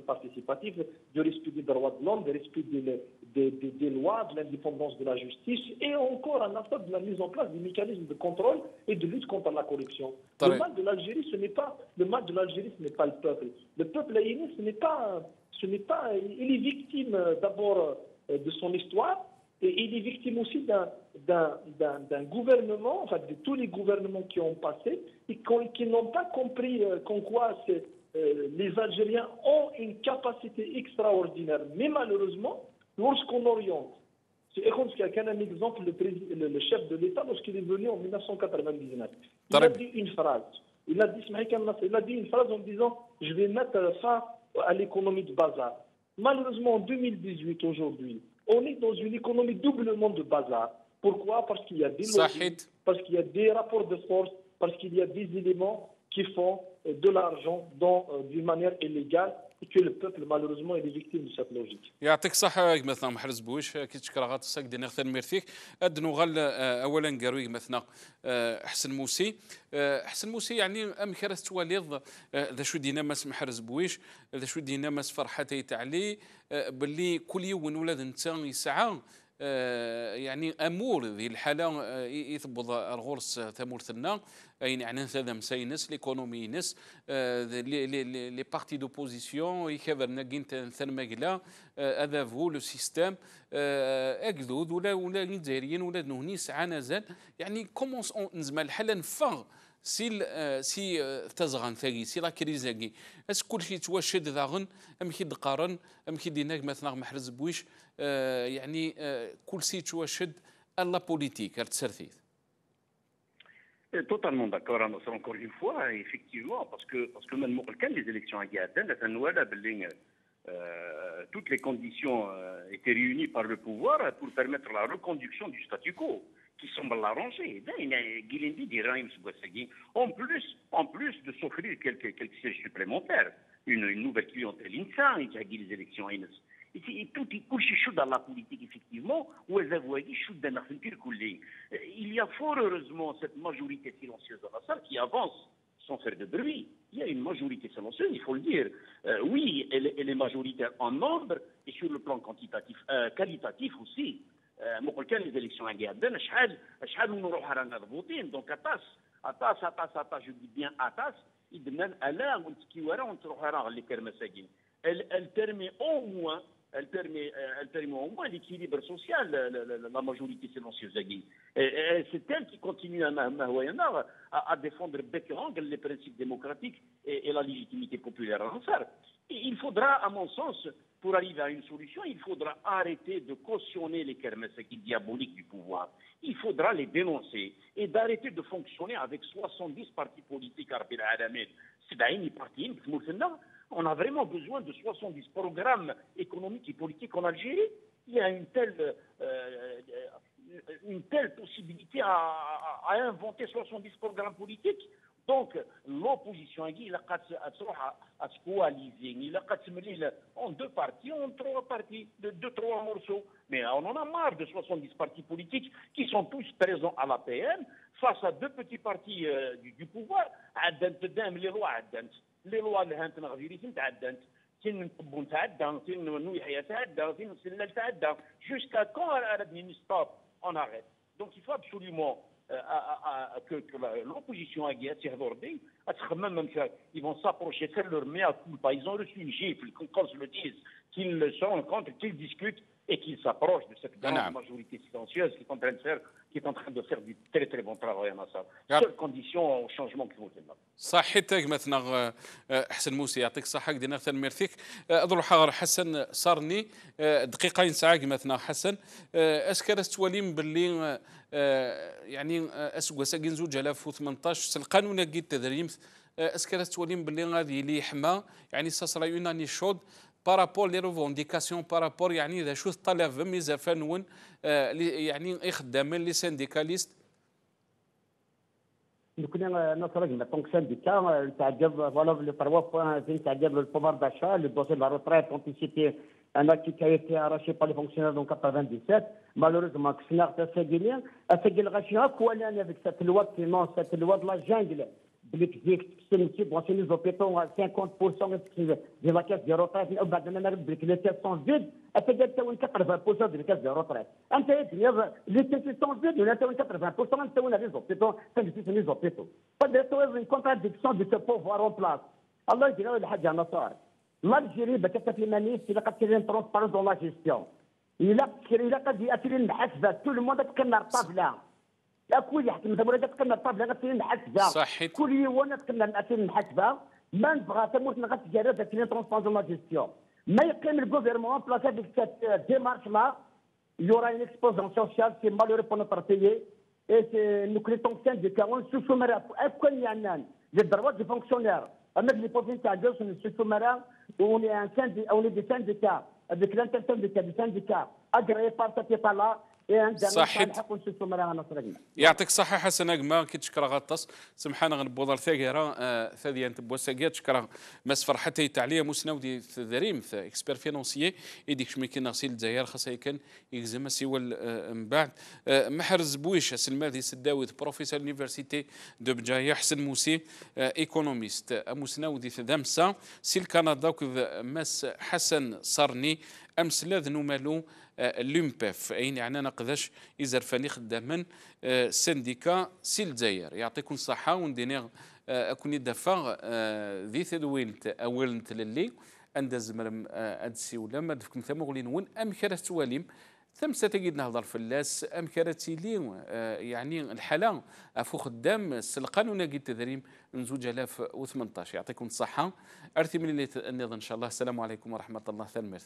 participative, du respect des droits de l'homme, du respect des lois, de l'indépendance de la justice, et encore un aspect de la mise en place des mécanismes de contrôle et de lutte contre la corruption. Le mal de l'Algérie, ce n'est pas le peuple. Le peuple haïtien, il est victime d'abord de son histoire. Et il est victime aussi d'un gouvernement, enfin de tous les gouvernements qui ont passé, et qui n'ont pas compris qu'en quoi les Algériens ont une capacité extraordinaire. Mais malheureusement, lorsqu'on oriente, c'est un exemple, le chef de l'État, lorsqu'il est venu en 1999, il a dit une phrase. Il a dit une phrase en disant « Je vais mettre fin à l'économie de bazar ». Malheureusement, en 2018, aujourd'hui, on est dans une économie doublement de bazar. Pourquoi? Parce qu'il y a des lobbies, parce qu'il y a des rapports de force, parce qu'il y a des éléments qui font de l'argent d'une manière illégale et que le peuple, malheureusement, est victime de cette logique. يعطيك الصحة مثلا محرز بويش كي تشكر غات الساك دينا اختار ميرثيك ادنو غال اولا قاروي مثلا حسن موسي حسن موسي يعني ام كرث تواليض ذا شو دينا ماس محرز بويش ذا شو دينا ماس فرحتي تعلي باللي كل يوم ولاد نتا يسعى يعني امور ذي الحاله يثبض الغرس ثمورثنا اين يعني هذا مساينس ليكونومي نس لي بارتي دوبوزيسيون يكبرنا كنت ثنماكلا هذا فو لو سيستيم اكذود ولا الجزائريين ولا نهني ساعه نزال يعني كومونس نزمل الحاله نفغ سي تزغن ثاقي سي لا كريزاكي اس كل شيء تواشد ذاغن ام كي دقارن ام كي ديناك مثلا محرز بويش يعني كل شيء تواشد لا بوليتيك تسرثيت. Totalement d'accord, encore une fois, effectivement, parce que même quand les élections à Gaden, toutes les conditions étaient réunies par le pouvoir pour permettre la reconduction du statu quo, qui semble l'arranger. En plus de s'offrir quelques sièges supplémentaires, une nouvelle clientèle INSA, et les élections et tout est chaud dans la politique, effectivement, où elles avaient chaud dans la culture. Il y a fort heureusement cette majorité silencieuse de la salle qui avance sans faire de bruit. Il y a une majorité silencieuse, il faut le dire. Oui, elle est majoritaire en nombre et sur le plan qualitatif aussi. Quand les élections à Gaden, donc je dis bien Atas, elle permet au moins l'équilibre social, la majorité silencieuse. C'est elle qui continue à défendre bec et ongle les principes démocratiques et la légitimité populaire en faire. Il faudra, à mon sens, pour arriver à une solution, il faudra arrêter de cautionner les kermesaki diaboliques du pouvoir. Il faudra les dénoncer et d'arrêter de fonctionner avec 70 partis politiques. On a vraiment besoin de 70 programmes économiques et politiques en Algérie. Il y a une telle possibilité à inventer 70 programmes politiques. Donc, l'opposition il a se coaliser, il a en deux parties, en trois parties, deux, trois morceaux. Mais on en a marre de 70 partis politiques qui sont tous présents à la PM face à deux petits partis du pouvoir. Les lois سين نطبو نتعدى سين نويح يتعدى سين نسلل تعدى jusqu'à quand elle stop on arrête. Donc il faut absolument que l'opposition à Guy ils vont s'approcher, faire leur mea culpa. Ils ont reçu une gifle, qu'on se le dise, qu'ils se rencontrent, qu'ils discutent et qu'ils s'approchent de cette grande majorité silencieuse qui est en train de faire du très très bon travail à Nassar. Seule condition au changement qu'il faut faire. صحيتك مثلا حسن موسى يعطيك الصحة قدنا أكثر ميرثيك أضرو حاضر حسن صارني دقيقين ساعة مثلا حسن أسكر استواليم باللي يعني أسوق ساقين زوج 2018 القانون قيد تدريمث أسكر استواليم باللي غادي لي حما يعني ساسرا يوناني شود بارابور لي ريفونديكاسيون بارابور يعني إذا شو طلب ميزا فنون يعني خدامين لي سانديكاليست كنا نصرج طونك سانديكا تعجب فوالا لي 3 بوان فين تعجب البوفار داشا لو دوسي لا روتريت انتيسيتي انا كي été arraché par les fonctionnaires en 97 malheureusement كسنا تسجيلين اسجل غاشيها كوانا avec cette loi de finance cette loi de la jungle اللي كذيك تسمى بون سي لي زوبيتون 50% ديال لا كاس ديال روتريت وبعد ما نرد لك لي 700 فيد اتجد تا 80% ديال الكاس ديال روتريت انت يا لي 700 فيد ولا تا 80% انت ولا لي زوبيتون تنجي لي زوبيتون فدير une contradiction de ce pouvoir en place الله يدير الحاج نصار l'Algérie بكثره المانيس اللي قد كاين ترونسبارونس دون لا جيستيون الا قد ياتي المحاسبه تو الموند كنا الطابله لا كل يحكم مثلا ولا تكلم الطابله غتكلم المحاسبه صحيح كل يوم تكلم المحاسبه ما نبغى تموت غتجرب تكلم ترونسبونس دو لا جيستيون ما يقيم الغوفرمون بلاصه ديك ديمارش لا يورا une explosion sociale c'est malheureux pour notre pays et nous créons syndicat on se soumet à quoi يعني les droits des fonctionnaires اما اللي بوفين تاع جوش نسو سومرا on est un syndicat on est des syndicats avec l'intention des syndicats agréés par cet état là. صحيت يعطيك الصحة حسن أجمع كي تشكر غطس سمحنا غنبوضر ثاقيرة ثادي أنت بوساقيا تشكر مسفر حتى تعليا مسنودي ذريم إكسبير فينونسيي يديك شميكين نغسيل الجزائر خاصة كان يجزم سوى من بعد محرز بويش سلماذي سداوي بروفيسور يونيفرسيتي دو بجاية حسن موسي ايكونوميست مسنودي ذمسا سيل كندا كذ مس حسن صرني أمس لاذ نمالو لومبيف أين يعني نقداش يزرفاني خداما سنديكا سي الجزائر يعطيكم الصحة ونديني أكون يدفع ذي ثدوينت أولنت للي أندز مرم أدسي ولا ما دفكم ثمغلين ون أم كرة تواليم ثم ستجد نهضر فلاس أم كرة لي يعني الحالة أفو خدام القانون قد تدريم نزوج 2018 يعطيكم الصحة أرثي من اللي النظام إن شاء الله السلام عليكم ورحمة الله ثاني